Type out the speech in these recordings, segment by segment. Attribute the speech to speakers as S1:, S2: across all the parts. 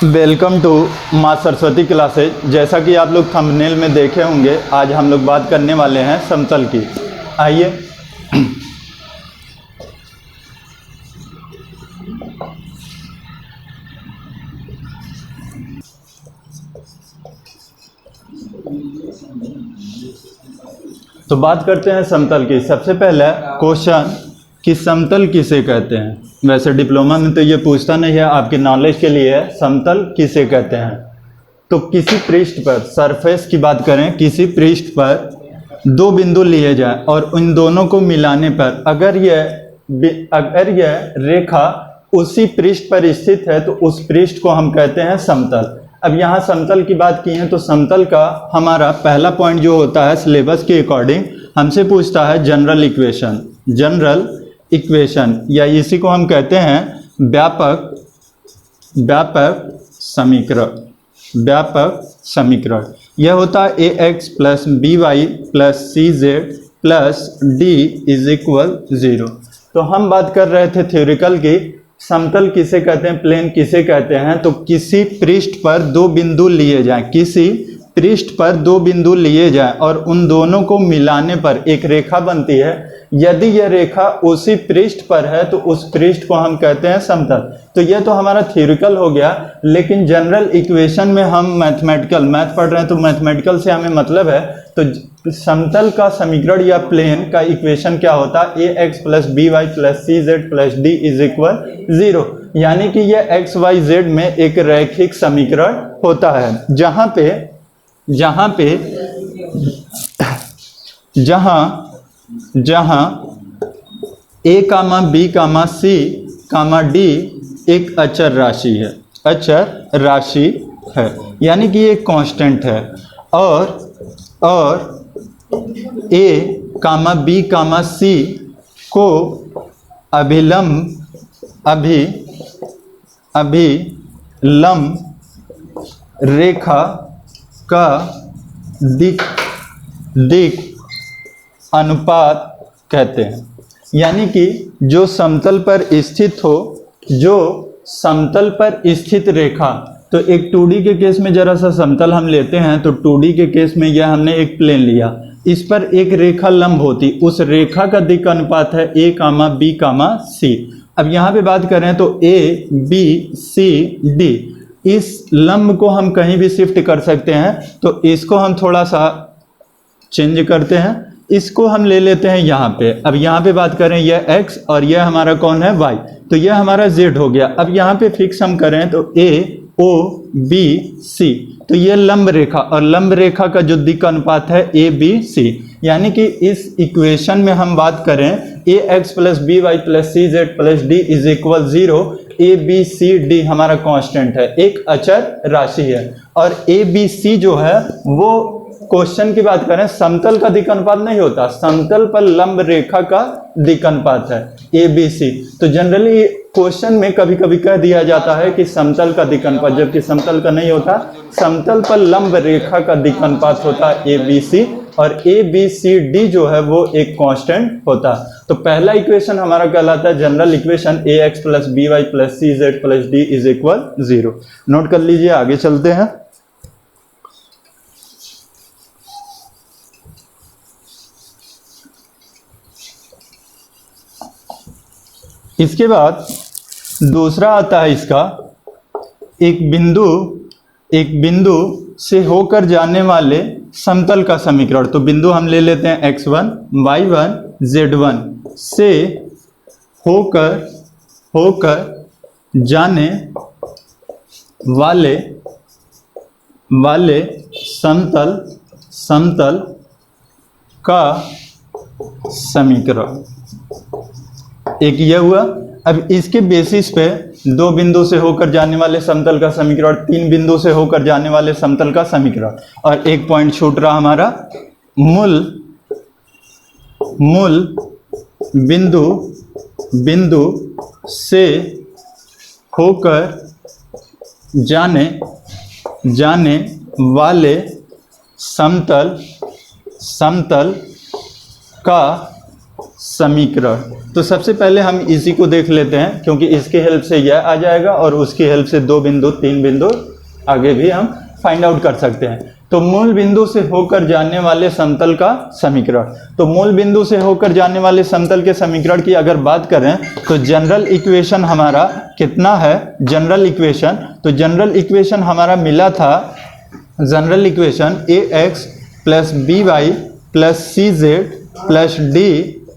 S1: Welcome to माँ Saraswati classes. जैसा कि आप लोग थंबनेल में देखे होंगे, आज हम लोग बात करने वाले हैं समतल की। आइए तो बात करते हैं समतल की। सबसे पहले क्वेश्चन कि समतल किसे कहते हैं। वैसे डिप्लोमा में तो ये पूछता नहीं है, आपके नॉलेज के लिए है, समतल किसे कहते हैं। तो किसी पृष्ठ पर, सरफेस की बात करें, किसी पृष्ठ पर दो बिंदु लिए जाएं और उन दोनों को मिलाने पर अगर यह रेखा उसी पृष्ठ पर स्थित है तो उस पृष्ठ को हम कहते हैं समतल। अब यहाँ समतल की बात की है तो समतल का हमारा पहला पॉइंट जो होता है सिलेबस के अकॉर्डिंग हमसे पूछता है जनरल इक्वेशन या इसी को हम कहते हैं व्यापक समीकरण। यह होता है ax plus by plus cz plus d is equal 0। तो हम बात कर रहे थे थ्योरिकल की समतल किसे कहते हैं, प्लेन किसे कहते हैं। तो किसी पृष्ठ पर दो बिंदु लिए जाएं, और उन दोनों को मिलाने पर एक रेखा बनती है। यदि यह रेखा उसी पृष्ठ पर है तो उस पृष्ठ को हम कहते हैं समतल। तो यह तो हमारा थ्योरिकल हो गया, लेकिन जनरल इक्वेशन में हम मैथ पढ़ रहे हैं तो मैथमेटिकल से हमें मतलब है। तो समतल का समीकरण या प्लेन का इक्वेशन क्या होता है, ax plus by plus cz plus d is equal 0। यानी कि यह x y z में एक रैखिक समीकरण होता है जहां a comma b comma c comma d एक अचर राशि है, यानी कि एक कांस्टेंट है, और a comma b comma c को अभिलंब रेखा का दिक अनुपात कहते हैं। यानी कि जो समतल पर स्थित रेखा, तो एक 2D के केस में जरा सा समतल हम लेते हैं। तो 2D के केस में यह हमने एक प्लेन लिया, इस पर एक रेखा लंब होती, उस रेखा का दिक् अनुपात है a comma b comma c। अब यहाँ पे बात करें तो a b c d, इस लंब को हम कहीं भी शिफ्ट कर सकते हैं। तो इसको हम थोड़ा सा चेंज करते हैं, इसको हम ले लेते हैं यहाँ पे। अब यहाँ पे बात करें यह x और यह हमारा कौन है y, तो यह हमारा z हो गया। अब यहाँ पे फिक्स हम करें तो a o b c, तो यह लंब रेखा, और लंब रेखा का जो दिक् अनुपात है a b c। यानी कि इस इक्वेशन में हम बात करें ax plus by plus cz plus d is equal 0। a b c d हमारा कांस्टेंट है, एक अचर राशि है। और a b c जो है वो क्वेश्चन की बात करें समतल का दिक् अनुपात नहीं होता, समतल पर लंब रेखा का दिक् अनुपात है ABC। तो जनरली क्वेश्चन में कभी कभी कह दिया जाता है कि समतल का दिक् अनुपात, जबकि समतल का नहीं होता, समतल पर लंब रेखा का दिक् अनुपात होता है ABC, और ABCD जो है वो एक कांस्टेंट होता। तो पहला इक्वेशन हमारा कहलाता है general equation ax plus by plus cz plus d is equal 0। Note कर लीजिए, आगे चलते हैं। इसके बाद दूसरा आता है इसका, एक बिंदु से होकर जाने वाले समतल का समीकरण। तो बिंदु हम ले लेते हैं x1 y1 z1 से होकर जाने वाले समतल का समीकरण। एक ये हुआ। अब इसके बेसिस पे दो बिंदु से होकर जाने वाले समतल का समीकरण, तीन बिंदु से होकर जाने वाले समतल का समीकरण, और एक पॉइंट छूट रहा हमारा, मूल बिंदु से होकर जाने वाले समतल का समीकरण। तो सबसे पहले हम इसी को देख लेते हैं, क्योंकि इसके हेल्प से यह आ जाएगा और उसकी हेल्प से 2 बिंदु 3 बिंदु आगे भी हम फाइंड आउट कर सकते हैं। तो मूल बिंदु से होकर जाने वाले समतल का समीकरण। तो मूल बिंदु से होकर जाने वाले समतल के समीकरण की अगर बात करें तो जनरल इक्वेशन हमारा कितना है, जनरल इक्वेशन, तो जनरल इक्वेशन हमारा मिला था, general equation ax plus B Y plus C Z plus D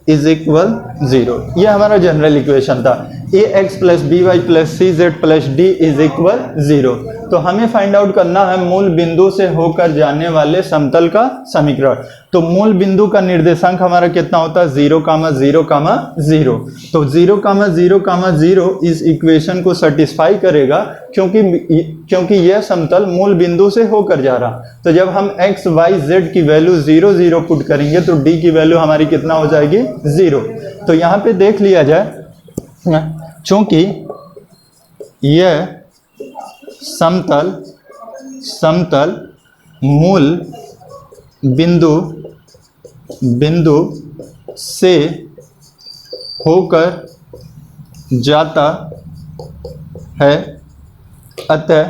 S1: is equal 0। यह हमारा जनरल इक्वेशन था, ax plus B Y plus C Z plus D is equal 0। तो हमें फाइंड आउट करना है मूल बिंदु से होकर जाने वाले समतल का समीकरण। तो मूल बिंदु का निर्देशांक हमारा कितना होता है, 0, 0, 0। तो 0, 0, 0 इस इक्वेशन को सेटिस्फाई करेगा, क्योंकि यह समतल मूल बिंदु से होकर जा रहा। तो जब हम x, y, z की वैल्यू 0, 0 पुट करेंगे तो d की वैल्यू हमारी कितना हो जाएगी, 0। तो यहाँ पे देख लिया जाए, चूंकि यह समतल मूल बिंदु से होकर जाता है, अतः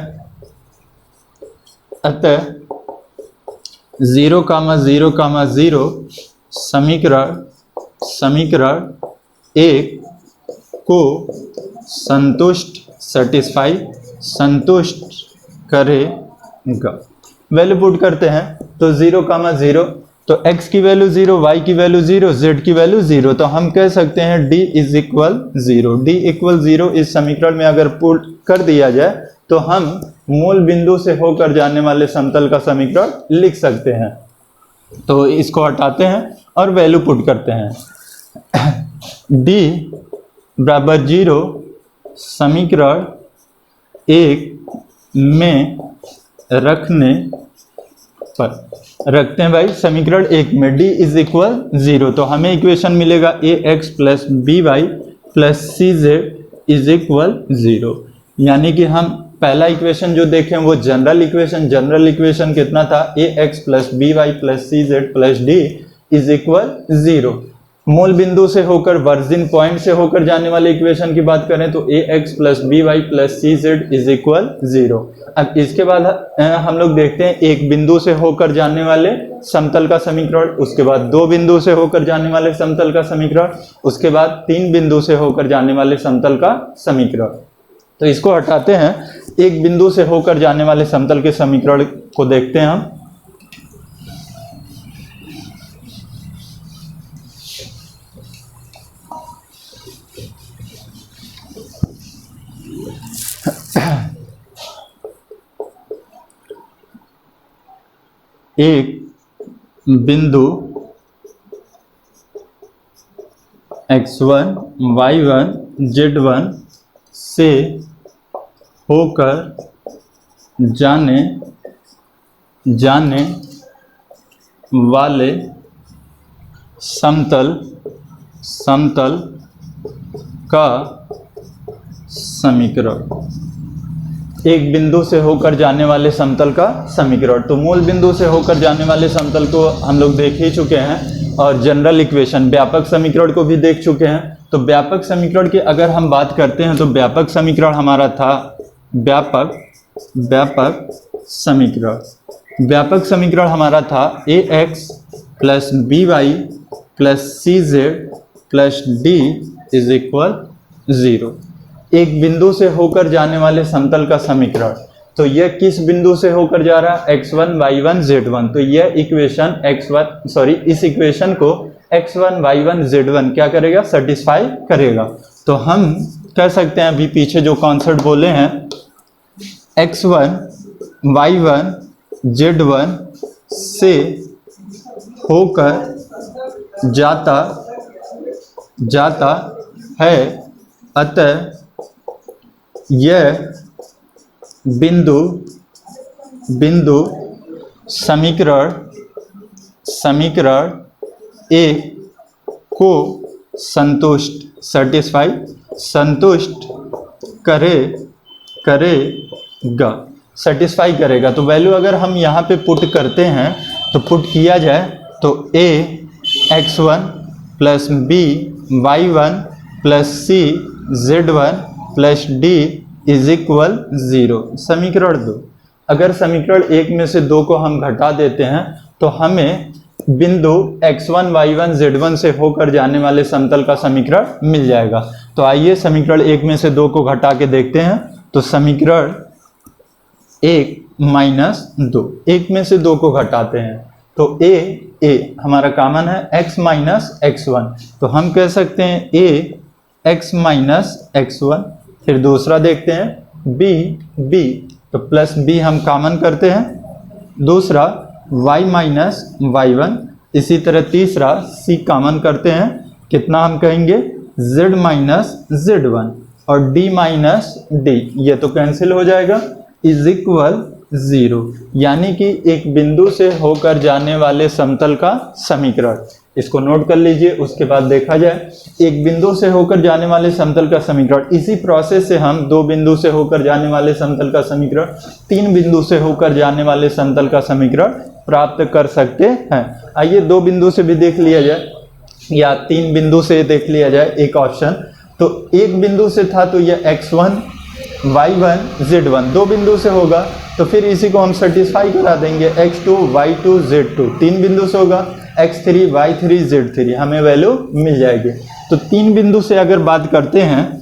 S1: 0, 0, 0 समीकरण 1 को संतुष्ट करेगा। वैल्यू पुट करते हैं तो 0, 0, तो x की वैल्यू 0, y की वैल्यू 0, z की वैल्यू 0। तो हम कह सकते हैं d is equal 0। d equal 0 इस समीकरण में अगर पुट कर दिया जाए तो हम मूल बिंदु से होकर जाने वाले समतल का समीकरण लिख सकते हैं। तो इसको हटाते हैं और वैल्यू पुट करते हैं। d बराबर 0 समीकरण 1 में रखते हैं भाई, समीकरण 1 में d इज इक्वल 0। तो हमें इक्वेशन मिलेगा ax plus B Y plus C Z is equal 0। यानी कि हम पहला इक्वेशन जो देखें वो जनरल इक्वेशन कितना था, ax plus B Y plus C Z plus D is equal 0। मूल बिंदु से होकर वर्जिन पॉइंट से होकर जाने वाले इक्वेशन की बात करें तो ax plus B Y plus C Z is equal 0। अब इसके बाद हम लोग देखते हैं एक बिंदु से होकर जाने वाले समतल का समीकरण, उसके बाद 2 बिंदु से होकर जाने वाले समतल का समीकरण, उसके बाद 3 बिंदु से होकर जाने वाले समतल का समीकरण। तो इसको हटाते हैं, एक बिंदु से होकर जाने वाले समतल के समीकरण को देखते हैं हम। एक बिंदु x1, y1, z1 से होकर जाने वाले समतल का समीकरण। एक बिंदु से होकर जाने वाले समतल का समीकरण। तो मूल बिंदु से होकर जाने वाले समतल को हम लोग देख ही चुके हैं और जनरल इक्वेशन व्यापक समीकरण को भी देख चुके हैं। तो व्यापक समीकरण की अगर हम बात करते हैं तो व्यापक समीकरण हमारा था व्यापक समीकरण हमारा था ax plus B Y plus C Z plus D is equal 0। एक बिंदु से होकर जाने वाले समतल का समीकरण। तो यह किस बिंदु से होकर जा रहा है, x1, y1, z1। तो यह इक्वेशन इस इक्वेशन को x1, y1, z1 क्या करेगा, सेटिस्फाई करेगा। तो हम कह सकते हैं अभी पीछे जो कॉन्सेप्ट बोले हैं, x1, y1, z1 से होकर जाता है, अतः यह बिंदु समीकरण 1 को संतुष्ट करेगा। तो वैल्यू अगर हम यहाँ पे पुट करते हैं तो पुट किया जाए तो a x1 plus B y1 plus C z1 plus D is equal 0। समीकरण 2। अगर समीकरण 1 में से 2 को हम घटा देते हैं तो हमें बिंदु x1 y1 z1 से होकर जाने वाले समतल का समीकरण मिल जाएगा। तो आइए समीकरण 1 में से 2 को घटा के देखते हैं। तो समीकरण 1 माइनस 2, 1 में से 2 को घटाते हैं तो a हमारा कॉमन है x माइनस x1, तो हम कह सकते हैं a x माइनस x1। फिर दूसरा देखते हैं b, तो प्लस b हम कॉमन करते हैं, दूसरा y माइनस y1, इसी तरह तीसरा c कॉमन करते हैं, कितना हम कहेंगे z माइनस z1 और d माइनस d, ये तो कैंसिल हो जाएगा, इज इक्वल 0। यानी कि एक बिंदु से होकर जाने वाले समतल का समीकरण, इसको नोट कर लीजिए, उसके बाद देखा जाए। एक बिंदु से होकर जाने वाले समतल का समीकरण, इसी प्रोसेस से हम 2 बिंदु से होकर जाने वाले समतल का समीकरण, 3 बिंदु से होकर जाने वाले समतल का समीकरण प्राप्त कर सकते हैं। आइए 2 बिंदु से भी देख लिया जाए या 3 बिंदु से देख लिया जाए एक ऑप्शन। तो एक बिंदु से था तो यह x1 y1 z1, 2 बिंदु से होगा तो फिर इसी को हम सेटिस्फाई करा देंगे, x2 y2 z2, 3 बिंदु से होगा x3 y3 z3, हमें वैल्यू मिल जाएगी। तो 3 बिंदु से अगर बात करते हैं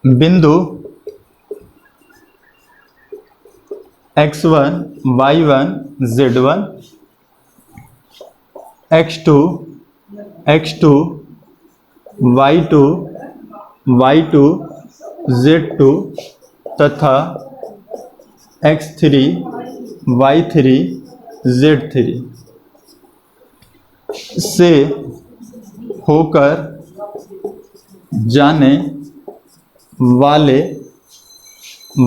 S1: बिंदु x1 y1 z1, x2 y2 z2 तथा x3 y3 z3 से होकर जाने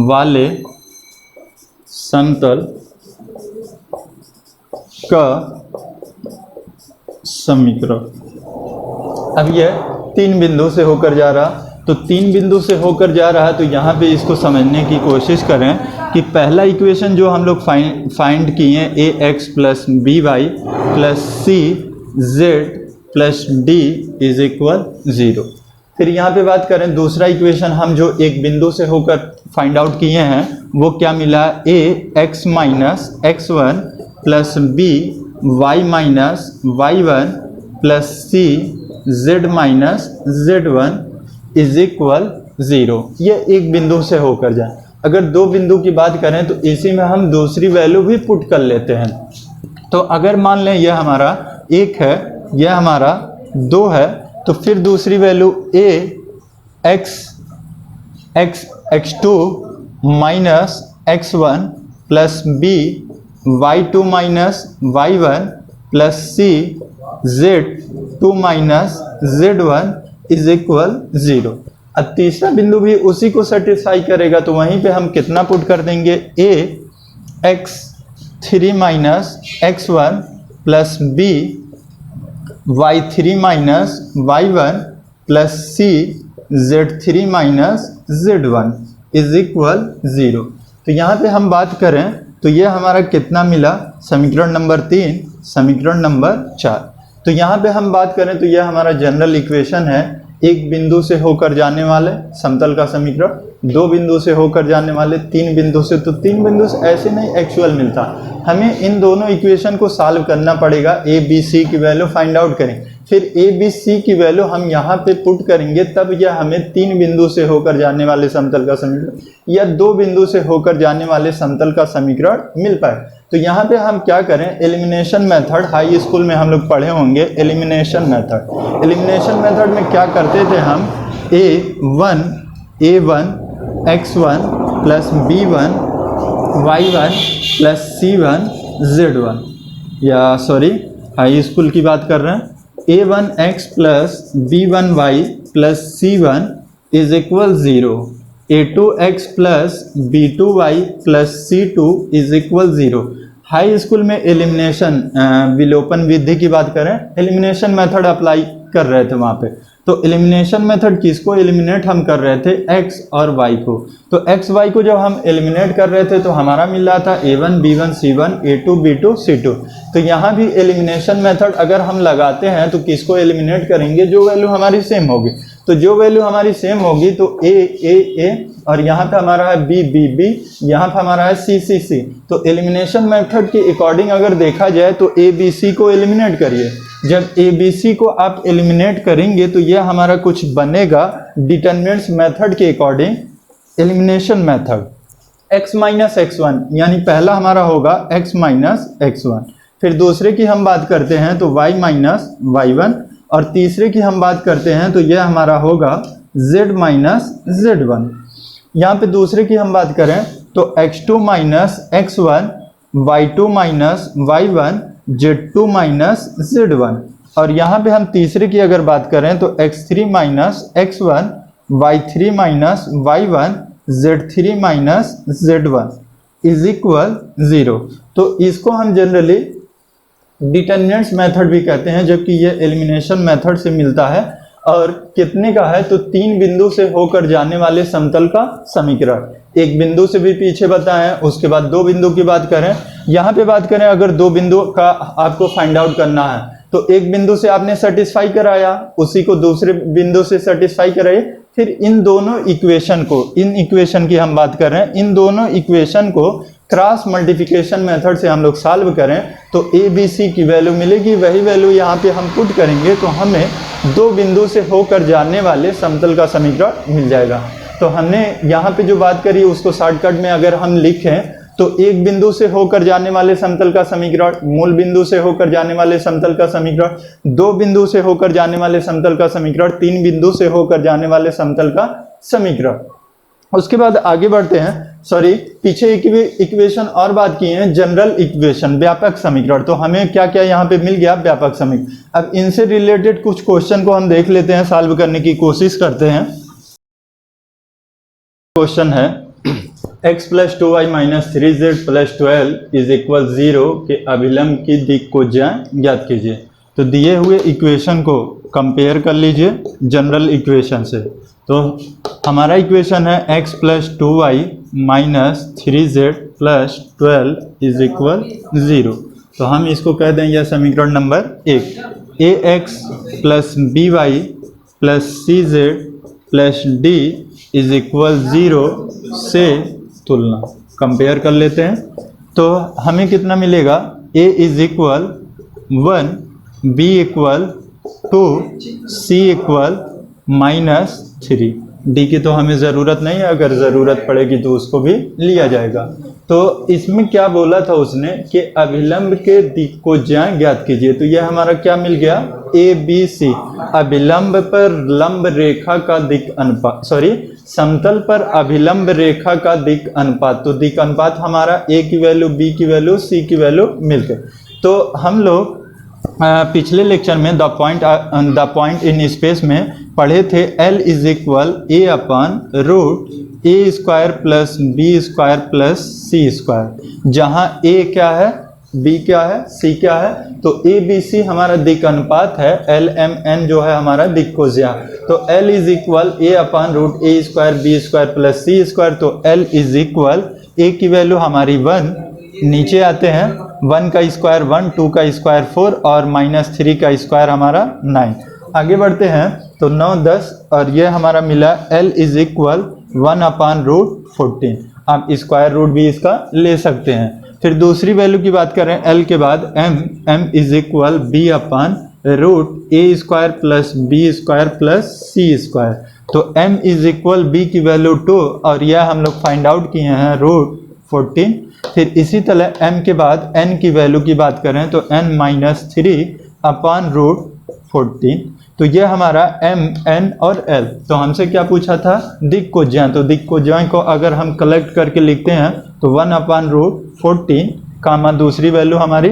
S1: वाले समतल का समीकरण। अब यह 3 बिंदु से होकर जा रहा, तो 3 बिंदु से होकर जा रहा है, तो यहाँ पे इसको समझने की कोशिश करें कि पहला इक्वेशन जो हम लोग फाइंड किए ax plus B Y plus C Z plus D is equal 0। फिर यहाँ पे बात करें दूसरा इक्वेशन हम जो एक बिंदु से होकर फाइंड आउट किए हैं वो क्या मिला, a x minus x1 plus b y minus y1 plus c z minus z1 is equal 0। ये एक बिंदु से होकर जाए। अगर 2 बिंदु की बात करें तो इसी में हम दूसरी वैल्यू भी पुट कर लेते हैं। तो अगर मान लें यह हमारा 1 है, यह हमारा 2 है, तो फिर दूसरी value a x2 minus x1 plus b y2 minus y1 plus c z2 minus z1 is equal 0। अब तीसरा बिंदु भी उसी को सेटिस्फाई करेगा, तो वहीं पे हम कितना पुट कर देंगे, a x3 minus x1 plus b y3 minus y1 plus c z3 minus z1 is equal 0। तो यहाँ पे हम बात करें तो यह हमारा कितना मिला, समीकरण नंबर 3, समीकरण नंबर 4। तो यहाँ पे हम बात करें तो यह हमारा जनरल इक्वेशन है, एक बिंदु से होकर जाने वाले समतल का समीकरण, 2 बिंदु से होकर जाने वाले, 3 बिंदु से, तो 3 बिंदु से ऐसे नहीं एक्चुअल मिलता, हमें इन दोनों इक्वेशन को सॉल्व करना पड़ेगा, a b c की वैल्यू फाइंड आउट करें, फिर a b c की वैल्यू हम यहाँ पे पुट करेंगे, तब यह हमें 3 बिंदु से होकर जाने वाले समतल का समीकरण या 2 बिंदु से होकर जाने वाले समतल का समीकरण मिल पाए। तो यहाँ पे हम क्या करें, एलिमिनेशन मेथड, हाई स्कूल में हम लोग पढ़े होंगे एलिमिनेशन मेथड। एलिमिनेशन मेथड में क्या करते थे हम, a1 x1 plus b1 y1 plus c1 z1, या सॉरी हाई स्कूल की बात कर रहे हैं, a1x plus b1y plus c1 is equal 0, a2x plus b2y plus c2 is equal 0। High school में एलिमिनेशन विलोपन विधि की बात करें, एलिमिनेशन मेथड अप्लाई कर रहे थे वहाँ पे। तो एलिमिनेशन मेथड किसको एलिमिनेट हम कर रहे थे, x और y को। तो x y को जब हम एलिमिनेट कर रहे थे तो हमारा मिल रहा था a1 b1 c1 a2 b2 c2। तो यहाँ भी एलिमिनेशन मेथड अगर हम लगाते हैं तो किसको एलिमिनेट करेंगे, जो वैल्यू हमारी सेम होगी। तो जो वैल्यू हमारी सेम होगी तो a और यहाँ पे हमारा है b, यहाँ पे हमारा है c। तो एलिमिनेशन मेथड के अकॉर्डिंग अगर देखा जाए तो a b c को एलिमिनेट करिए। जब a b c को आप एलिमिनेट करेंगे तो यह हमारा कुछ बनेगा डिटरमिनेंट्स मेथड के according. Elimination method x minus x1, यानी पहला हमारा होगा x माइनस x1। फिर दूसरे की हम बात करते हैं तो y माइनस y1, और तीसरे की हम बात करते हैं तो यह हमारा होगा z माइनस z1। यहाँ पे दूसरे की हम बात करें तो x2 minus x1, y2 minus y1, z2 minus z1। और यहाँ पे हम तीसरे की अगर बात करें तो x3 minus x1, y3 minus y1, z3 minus z1 is equal 0। तो इसको हम जनरली डिटरमिनेंट्स मेथड भी कहते हैं, जबकि ये एलिमिनेशन मेथड से मिलता है। और कितने का है तो 3 बिंदु से होकर जाने वाले समतल का समीकरण। एक बिंदु से भी पीछे बताएं, उसके बाद 2 बिंदु की बात करें। यहाँ पे बात करें अगर 2 बिंदु का आपको फाइंड आउट करना है तो एक बिंदु से आपने सेटिस्फाई कराया, उसी को दूसरे बिंदु से सेटिस्फाई कराइए। फिर इन दोनों इक्वेशन को, इन इक्वेशन की हम बात कर रहे हैं, इन दोनों इक्वेशन को क्रॉस मल्टीप्लिकेशन मेथड से हम लोग सॉल्व करें तो ए बी सी की वैल्यू मिलेगी। वही वैल्यू यहाँ पे हम पुट करेंगे तो हमें 2 बिंदु से होकर जाने वाले समतल का समीकरण मिल जाएगा। तो हमने यहाँ पे जो बात करी उसको शॉर्टकट में अगर हम लिखें तो एक बिंदु से होकर जाने वाले समतल का समीकरण, मूल बिंदु से होकर जाने वाले समतल का समीकरण, 2 बिंदु से होकर जाने वाले समतल का समीकरण, 3 बिंदु से होकर जाने वाले समतल का समीकरण। उसके बाद आगे बढ़ते हैं, पीछे इक्वेशन और बात की है, जनरल इक्वेशन, व्यापक समीकरण। तो हमें क्या क्या यहाँ पे मिल गया, व्यापक समीकरण। अब इनसे रिलेटेड कुछ क्वेश्चन को हम देख लेते हैं, सॉल्व करने की कोशिश करते हैं। क्वेश्चन है x plus 2y minus 3z plus 12 is equal 0 के अभिलंब की दिक् को ज्ञात कीजिए। तो दिए हुए इक्वेशन को कंपेयर कर लीजिए जनरल इक्वेशन से। तो हमारा इक्वेशन है x plus 2y minus 3z plus 12 is equal 0। तो हम इसको कह दें यह समीकरण number 1। ax plus by plus cz plus d is equal 0 से तुलना कंपेयर कर लेते हैं। तो हमें कितना मिलेगा, a is equal 1, b equal 2, c equal minus 3। d की तो हमें ज़रूरत नहीं है, अगर ज़रूरत पड़ेगी तो उसको भी लिया जाएगा। तो इसमें क्या बोला था उसने कि अभिलंब के दिक् को ज्ञात कीजिए। तो यह हमारा क्या मिल गया, ए बी सी। अभिलंब पर लंब रेखा का दिक् अनुपात, समतल पर अभिलंब रेखा का दिक् अनुपात। तो दिक् अनुपात हमारा a की वैल्यू, b की वैल्यू, c की वैल्यू मिलकर। तो हम लोग पिछले लेक्चर में द पॉइंट इन स्पेस में पढ़े थे L is equal a upon root A square plus B square plus C square, जहाँ a क्या है, b क्या है, c क्या है। तो a b c हमारा दिक् अनुपात है, L m n जो है हमारा दिक् को ज्या। तो L is equal a upon root A square B square plus C square. तो L इज इक्वल a की वैल्यू हमारी 1, नीचे आते हैं 1 का स्क्वायर 1, 2 का स्क्वायर 4 और माइनस 3 का स्क्वायर हमारा 9। आगे बढ़ते हैं तो 9 10 और ये हमारा मिला L is equal 1 upon root 14। आप स्क्वायर रूट भी इसका ले सकते हैं। फिर दूसरी वैल्यू की बात करें L के बाद m is equal b upon root A square plus B square plus C square. तो m इज इक्वल b की वैल्यू 2 और यह हम लोग फाइंड आउट किए हैं रूट 14। फिर इसी तरह m के बाद n की वैल्यू की बात करें तो n माइनस 3 अपान रूट 14। तो यह हमारा m n और l। तो हमसे क्या पूछा था, दिक् को ज्या। तो दिक् को ज्या को अगर हम कलेक्ट करके लिखते हैं तो 1 अपान रूट 14 कामा दूसरी वैल्यू हमारी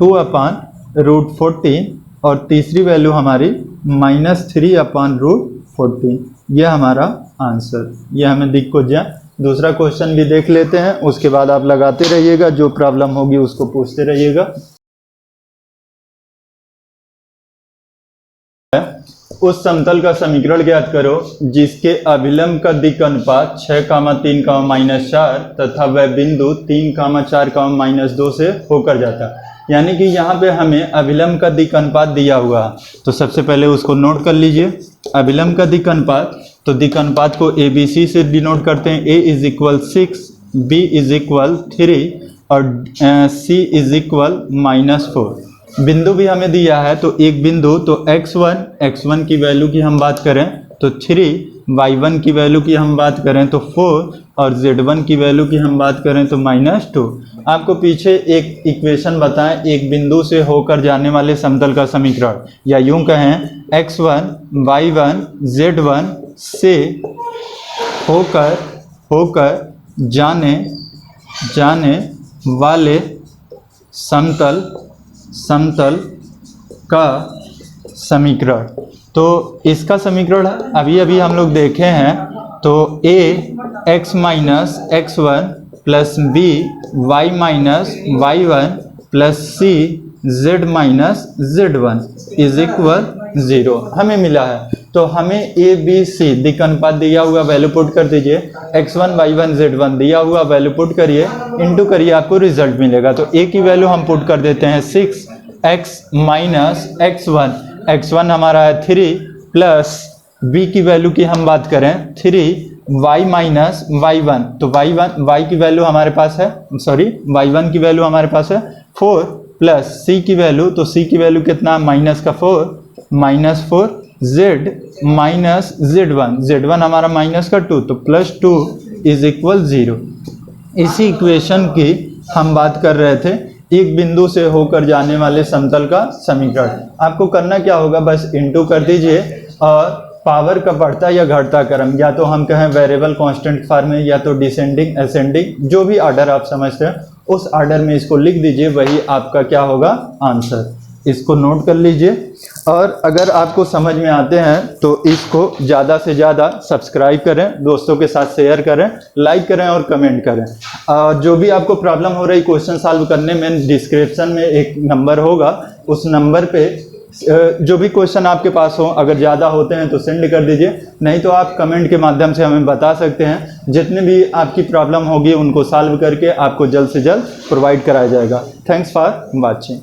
S1: 2 अपान रूट 14 और तीसरी वैल्यू हमारी माइनस 3 अपान रूट 14। यह हमारा आंसर, यह हमें दिक् को ज्या दूसरा क्वेश्चन भी देख लेते हैं, उसके बाद आप लगाते रहिएगा, जो प्रॉब्लम होगी उसको पूछते रहिएगा। उस समतल का समीकरण ज्ञात करो जिसके अभिलंब का दिक् अनुपात 6,3,-4 तथा वह बिंदु 3,4,-2 से होकर जाता है। यानी कि यहाँ पे हमें अभिलंब का दिक् अनुपात दिया हुआ है, तो सबसे पहले उसको नोट कर लीजिए। अभिलंब का दिक् अनुपात, तो दिक् अनुपात को ABC से डिनोट करते हैं। A = 6, B = 3 और C = -4। बिंदु भी हमें दिया है, तो एक बिंदु, तो x1 की वैल्यू की हम बात करें तो 3, y1 की वैल्यू की हम बात करें तो 4 और z1 की वैल्यू की हम बात करें तो -2। आपको पीछे एक इक्वेशन बताएं एक बिंदु से होकर जाने वाले समतल का समीकरण, या यूं कहें x1 y1 z1 से होकर जाने वाले समतल का समीकरण। तो इसका समीकरण अभी हम लोग देखे हैं, तो a x minus x1 plus b y minus y1 plus c z minus z1 = 0 हमें मिला है। तो हमें a b c दिक् अनुपात दिया हुआ वैल्यू पुट कर दीजिए, x1 y1 z1 दिया हुआ वैल्यू पुट करिए, इंटू करिए, आपको रिजल्ट मिलेगा। तो a की वैल्यू हम पुट कर देते हैं 6x माइनस x1 हमारा है 3 प्लस b की वैल्यू की हम बात करें 3y माइनस y1, तो y की वैल्यू हमारे पास है, y1 की वैल्यू हमारे पास है 4 प्लस c की वैल्यू, तो c की वैल्यू कितना, -4 z माइनस z1 हमारा -2, तो +2 = 0। इसी इक्वेशन की हम बात कर रहे थे, एक बिंदु से होकर जाने वाले समतल का समीकरण। आपको करना क्या होगा, बस इंटू कर दीजिए और पावर का बढ़ता या घटता क्रम, या तो हम कहें वेरिएबल कांस्टेंट फॉर्म में, या तो डिसेंडिंग असेंडिंग, जो भी ऑर्डर आप समझते हैं उस ऑर्डर में इसको लिख दीजिए, वही आपका क्या होगा, आंसर। इसको नोट कर लीजिए, और अगर आपको समझ में आते हैं तो इसको ज़्यादा से ज़्यादा सब्सक्राइब करें, दोस्तों के साथ शेयर करें, लाइक करें और कमेंट करें। जो भी आपको प्रॉब्लम हो रही क्वेश्चन सॉल्व करने में, डिस्क्रिप्शन में एक नंबर होगा, उस नंबर पे जो भी क्वेश्चन आपके पास हो, अगर ज़्यादा होते हैं तो सेंड कर दीजिए, नहीं तो आप कमेंट के माध्यम से हमें बता सकते हैं। जितने भी आपकी प्रॉब्लम होगी उनको सॉल्व करके आपको जल्द से जल्द प्रोवाइड कराया जाएगा। Thanks for watching.